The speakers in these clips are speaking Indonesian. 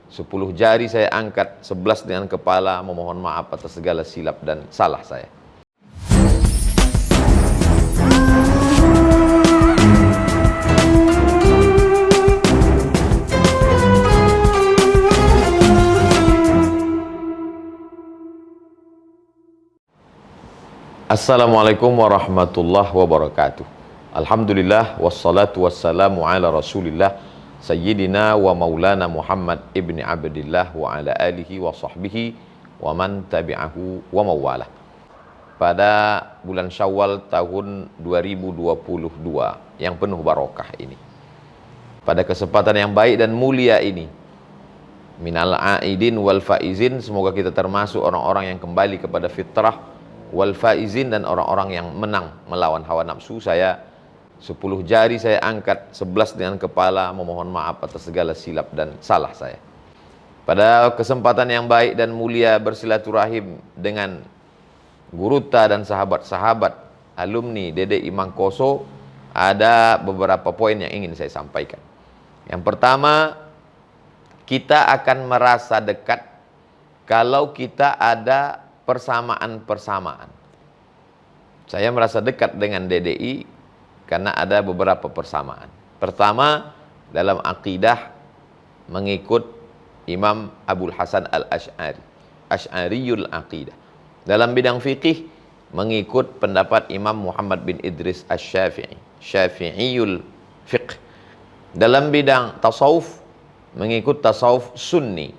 10 jari saya angkat, 11 dengan kepala, memohon maaf atas segala silap dan salah saya. Assalamualaikum warahmatullahi wabarakatuh. Alhamdulillah wassalatu wassalamu ala Rasulillah Sayyidina wa maulana Muhammad ibni Abdillah wa ala alihi wa sahbihi wa man tabi'ahu wa mawalah. Pada bulan Syawal tahun 2022 yang penuh barokah ini, pada kesempatan yang baik dan mulia ini, minal aidin wal faizin, semoga kita termasuk orang-orang yang kembali kepada fitrah, wal faizin, dan orang-orang yang menang melawan hawa nafsu. Saya 10 jari saya angkat, 11 dengan kepala, memohon maaf atas segala silap dan salah saya. Pada kesempatan yang baik dan mulia bersilaturahim dengan guruta dan sahabat-sahabat alumni DDI Mangkoso, ada beberapa poin yang ingin saya sampaikan. Yang pertama, kita akan merasa dekat kalau kita ada persamaan-persamaan. Saya merasa dekat dengan DDI karena ada beberapa persamaan. Pertama, dalam akidah mengikut Imam Abul Hasan Al-Asy'ari, Asy'ariyul Aqidah. Dalam bidang fikih mengikut pendapat Imam Muhammad bin Idris Asy-Syafi'i, Syafi'iyul Fiqh. Dalam bidang tasawuf mengikut tasawuf Sunni,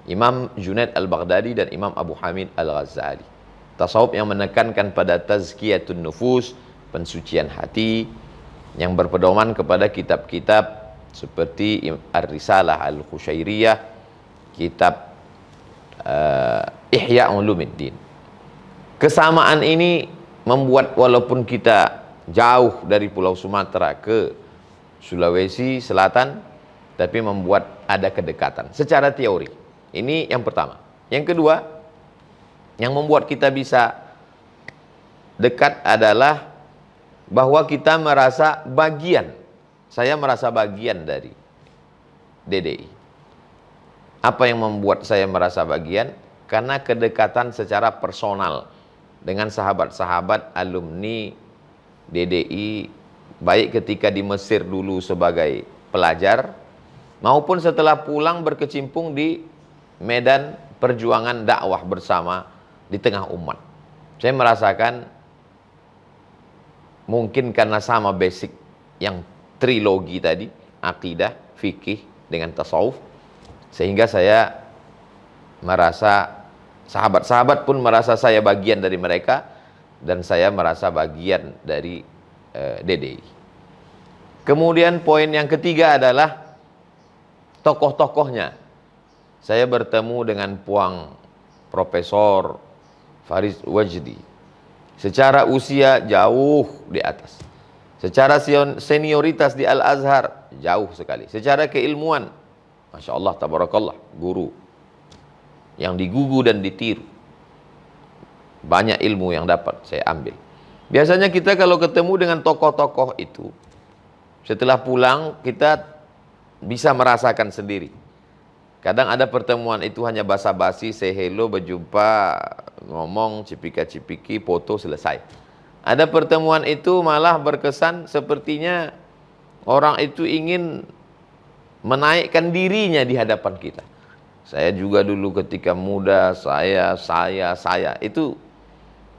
Imam Junaid Al-Baghdadi dan Imam Abu Hamid Al-Ghazali. Tasawuf yang menekankan pada tazkiyatun nufus, pensucian hati, yang berpedoman kepada kitab-kitab seperti Ar-Risalah Al-Khusyairiyah, kitab Ihya Ulumuddin. Kesamaan ini membuat walaupun kita jauh dari Pulau Sumatera ke Sulawesi Selatan, tapi membuat ada kedekatan secara teori. Ini yang pertama. Yang kedua, yang membuat kita bisa dekat adalah bahwa kita merasa bagian. Saya merasa bagian dari DDI. Apa yang membuat saya merasa bagian? Karena kedekatan secara personal dengan sahabat-sahabat alumni DDI, baik ketika di Mesir dulu sebagai pelajar, maupun setelah pulang berkecimpung di medan perjuangan dakwah bersama di tengah umat. Saya merasakan mungkin karena sama basic yang trilogi tadi, akidah, fikih dengan tasawuf, sehingga saya merasa sahabat-sahabat pun merasa saya bagian dari mereka, dan saya merasa bagian dari DDI. Kemudian poin yang ketiga adalah tokoh-tokohnya. Saya bertemu dengan Puang Profesor Farid Wajdi. Secara usia jauh di atas. Secara senioritas di Al-Azhar jauh sekali. Secara keilmuan, Masya Allah, tabarakallah, guru yang digugu dan ditiru. Banyak ilmu yang dapat saya ambil. Biasanya kita kalau ketemu dengan tokoh-tokoh itu, setelah pulang kita bisa merasakan sendiri. Kadang ada pertemuan itu hanya basa-basi, say hello, berjumpa, ngomong, cipika-cipiki, foto, selesai. Ada pertemuan itu malah berkesan sepertinya orang itu ingin menaikkan dirinya di hadapan kita. Saya juga dulu ketika muda, saya. Itu,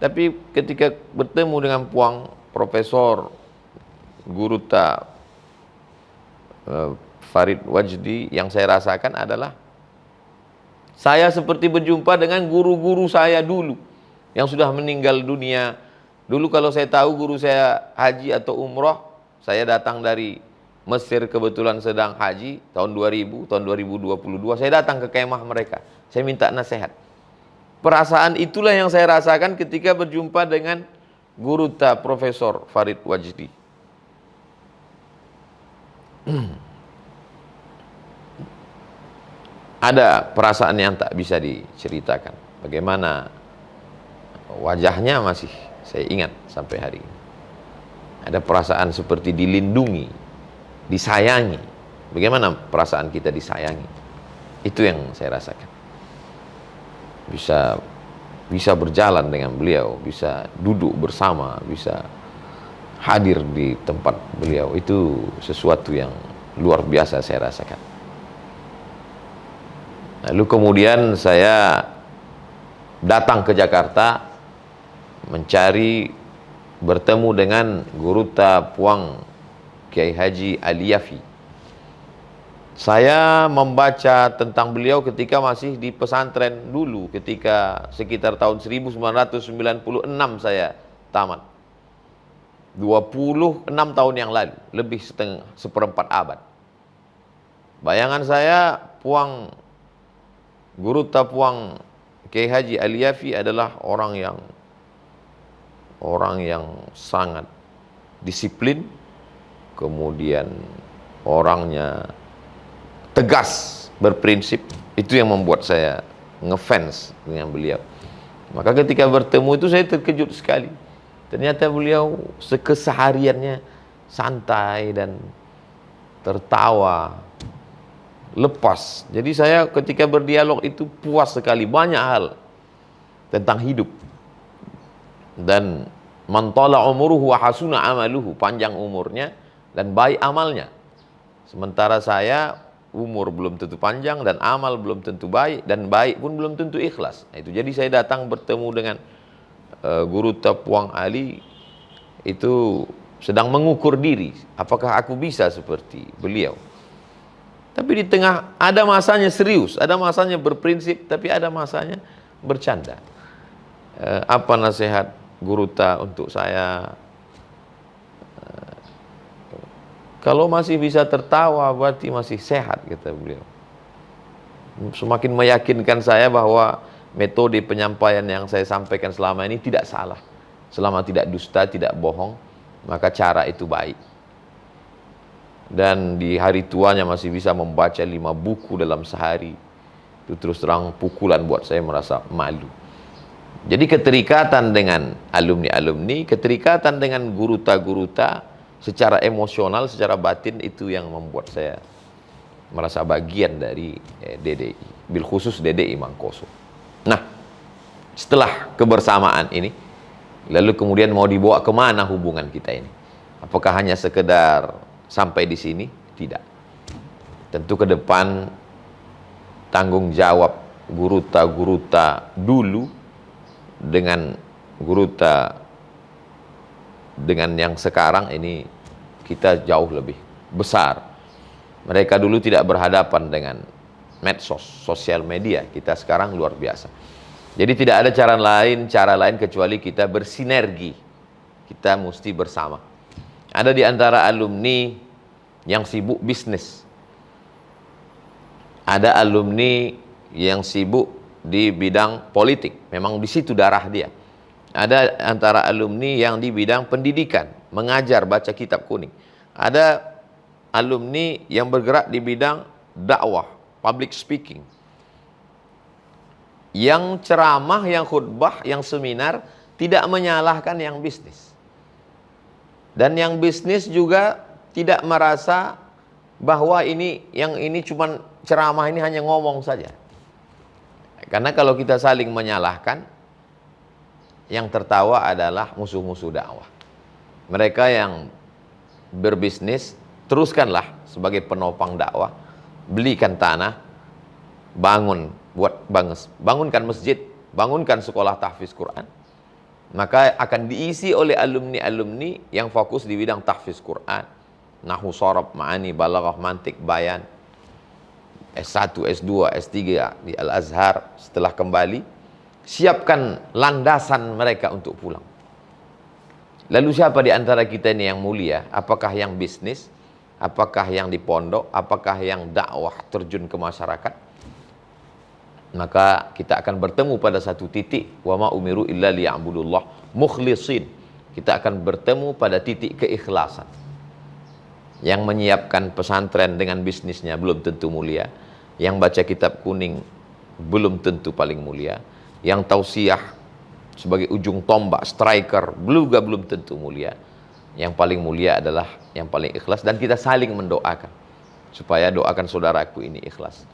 tapi ketika bertemu dengan Puang Profesor Guruta Farid Wajdi, yang saya rasakan adalah saya seperti berjumpa dengan guru-guru saya dulu yang sudah meninggal dunia. Dulu kalau saya tahu guru saya haji atau umroh, saya datang dari Mesir, kebetulan sedang haji tahun 2000, tahun 2022, saya datang ke kemah mereka, saya minta nasihat. Perasaan itulah yang saya rasakan ketika berjumpa dengan Guruta Profesor Farid Wajdi. Ada perasaan yang tak bisa diceritakan. Bagaimana wajahnya masih saya ingat sampai hari ini. Ada perasaan seperti dilindungi, disayangi. Bagaimana perasaan kita disayangi? Itu yang saya rasakan. Bisa berjalan dengan beliau, bisa duduk bersama, bisa hadir di tempat beliau. Itu sesuatu yang luar biasa saya rasakan. Lalu kemudian saya datang ke Jakarta bertemu dengan Guruta Puang Kiai Haji Ali Yafi. Saya membaca tentang beliau ketika masih di pesantren dulu, ketika sekitar tahun 1996 saya tamat. 26 tahun yang lalu, lebih seperempat abad. Bayangan saya, Guruta Puang Kiai Haji Ali Yafi adalah orang yang sangat disiplin, kemudian orangnya tegas, berprinsip. Itu yang membuat saya ngefans dengan beliau. Maka ketika bertemu itu saya terkejut sekali. Ternyata beliau kesehariannya santai dan tertawa, lepas. Jadi saya ketika berdialog itu puas sekali, banyak hal tentang hidup. Dan man tala umuruhu wa hasuna amaluhu, panjang umurnya dan baik amalnya. Sementara saya umur belum tentu panjang dan amal belum tentu baik, dan baik pun belum tentu ikhlas. Nah, itu jadi saya datang bertemu dengan Guruta Puang Ali itu sedang mengukur diri, apakah aku bisa seperti beliau. Tapi di tengah ada masanya serius, ada masanya berprinsip, tapi ada masanya bercanda. Apa nasihat Guruta untuk saya? Kalau masih bisa tertawa berarti masih sehat, kata beliau. Semakin meyakinkan saya bahwa metode penyampaian yang saya sampaikan selama ini tidak salah. Selama tidak dusta, tidak bohong, maka cara itu baik. Dan di hari tuanya masih bisa membaca 5 buku dalam sehari. Itu terus terang pukulan buat saya, merasa malu. Jadi keterikatan dengan alumni-alumni, keterikatan dengan guruta-guruta secara emosional, secara batin, itu yang membuat saya merasa bagian dari DDI, bil khusus DDI Mangkoso. Nah, setelah kebersamaan ini, lalu kemudian mau dibawa kemana hubungan kita ini? Apakah hanya sekedar sampai di sini? Tidak. Tentu ke depan tanggung jawab guruta-guruta dulu dengan guruta dengan yang sekarang ini kita jauh lebih besar. Mereka dulu tidak berhadapan dengan medsos, sosial media. Kita sekarang luar biasa. Jadi tidak ada cara lain kecuali kita bersinergi. Kita mesti bersama. Ada di antara alumni yang sibuk bisnis. Ada alumni yang sibuk di bidang politik. Memang di situ darah dia. Ada antara alumni yang di bidang pendidikan, mengajar, baca kitab kuning. Ada alumni yang bergerak di bidang dakwah, public speaking. Yang ceramah, yang khutbah, yang seminar tidak menyalahkan yang bisnis. Dan yang bisnis juga tidak merasa bahwa yang ini cuman ceramah, ini hanya ngomong saja. Karena kalau kita saling menyalahkan, yang tertawa adalah musuh-musuh dakwah. Mereka yang berbisnis, teruskanlah sebagai penopang dakwah. Belikan tanah, bangunkan masjid, bangunkan sekolah tahfiz Quran. Maka akan diisi oleh alumni-alumni yang fokus di bidang tahfiz Quran, nahwu, sharaf, ma'ani, balaghah, mantik, bayan. S1, S2, S3 di Al-Azhar. Setelah kembali, siapkan landasan mereka untuk pulang. Lalu siapa di antara kita ini yang mulia? Apakah yang bisnis? Apakah yang di pondok? Apakah yang dakwah terjun ke masyarakat? Maka kita akan bertemu pada satu titik. Wa ma umiru illa liya'budullah mukhlisin. Kita akan bertemu pada titik keikhlasan. Yang menyiapkan pesantren dengan bisnisnya belum tentu mulia. Yang baca kitab kuning belum tentu paling mulia. Yang tausiah sebagai ujung tombak, striker, belum tentu mulia. Yang paling mulia adalah yang paling ikhlas, dan kita saling mendoakan supaya doakan saudaraku ini ikhlas.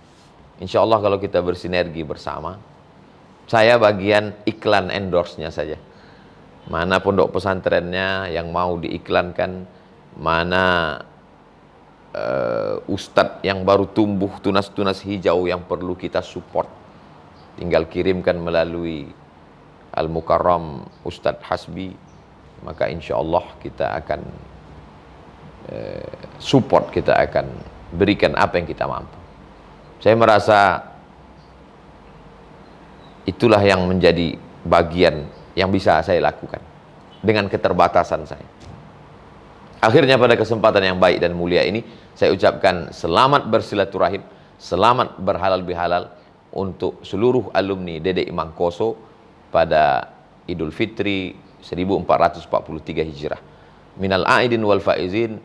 Insya Allah kalau kita bersinergi bersama, saya bagian iklan endorse-nya saja. Mana pondok pesantrennya yang mau diiklankan, mana ustadz yang baru tumbuh tunas-tunas hijau yang perlu kita support, tinggal kirimkan melalui Al-Mukarram Ustadz Hasbi, maka insya Allah kita akan support, kita akan berikan apa yang kita mampu. Saya merasa itulah yang menjadi bagian yang bisa saya lakukan dengan keterbatasan saya. Akhirnya pada kesempatan yang baik dan mulia ini, saya ucapkan selamat bersilaturahim, selamat berhalal bihalal untuk seluruh alumni Dede Imam Koso pada Idul Fitri 1443 Hijrah. Minal aidin wal faizin,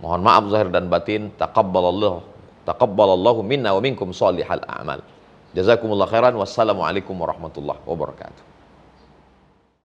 mohon maaf zahir dan batin, taqabbalallahu minna wa minkum salihal a'mal. Jazakumullah khairan, wassalamualaikum warahmatullahi wabarakatuh.